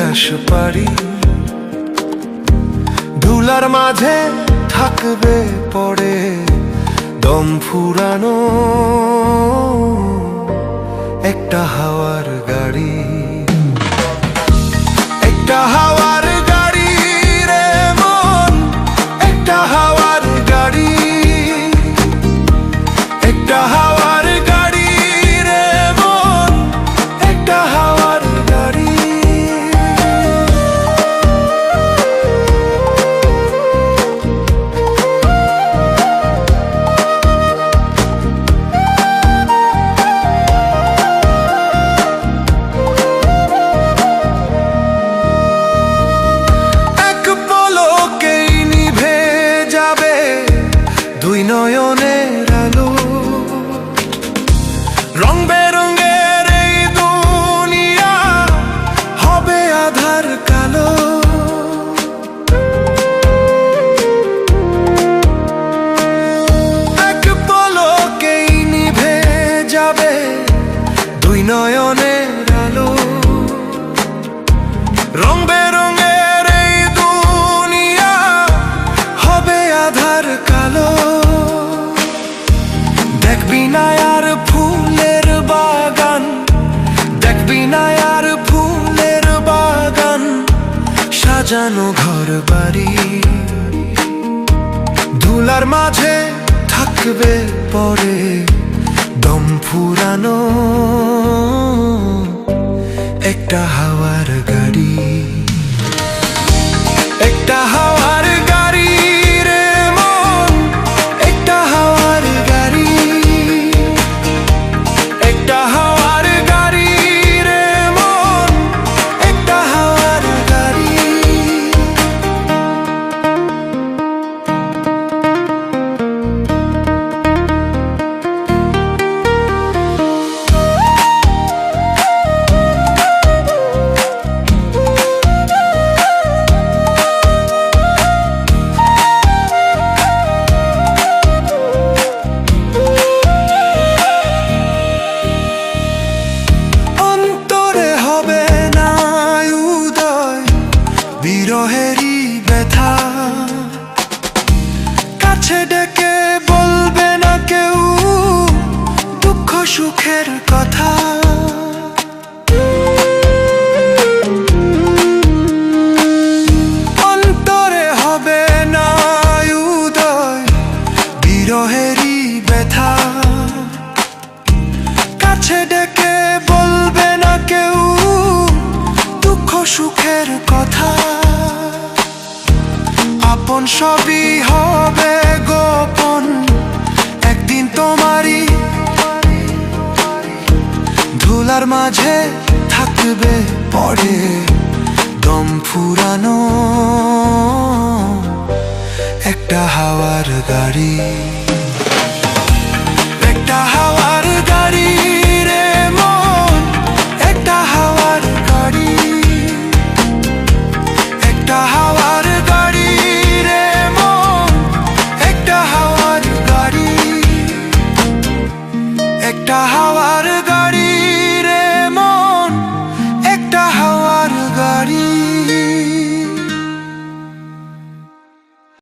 আকাশ পারি, ধুলার মাঝে থাকবে পড়ে দম ফুরানো একটা হাওয়ার গাড়ি। একটা হাওয়ার গাড়ি রে মন, একটা হাওয়ার গাড়ি, একটা হাওয়ার গাড়ি রে মন, একটা হাওয়ার গাড়ি। দুই নয়নের আলো, রং বেরঙের এই দুনিয়া হবে আধার কালো। এক পলকেই নিভে যাবে দুই নয়নের আলো, রং বেরঙের এই দুনিয়া হবে আধার কালো। দেখবি না আর ফুলের বাগান, দেখবি না আর ফুলের বাগান, সাজানো ঘর বাড়ি, ধুলার মাঝে থাকবে পড়ে দম ফুরানো একটা হাওয়ার গাড়ি। একটা হাওয়ার গাড়ি রে মন, একটা হাওয়ার গাড়ি, একটা হাওয়ার গাড়ি রে মন, একটা হাওয়ার গাড়ি। বিরহেরই ব্যথা কাছে ডেকে বলবে না কেউ দুঃখ সুখের কথা। অন্তরে হবে না উদয় বিরহেরই ব্যথা, কাছে ডেকে বলবে না কেউ দুঃখ সুখের কথা। আপন সবই হবে গোপন, একদিন তোমারই ধুলার মাঝে থাকবে পড়ে দম ফুরানো একটা হাওয়ার গাড়ি। একটা হাওয়ার গাড়ি রে মন, একটা হাওয়ার গাড়ি, একটা হাওয়ার গাড়ি রে মন, একটা হাওয়ার গাড়ি, একটা হাওয়ার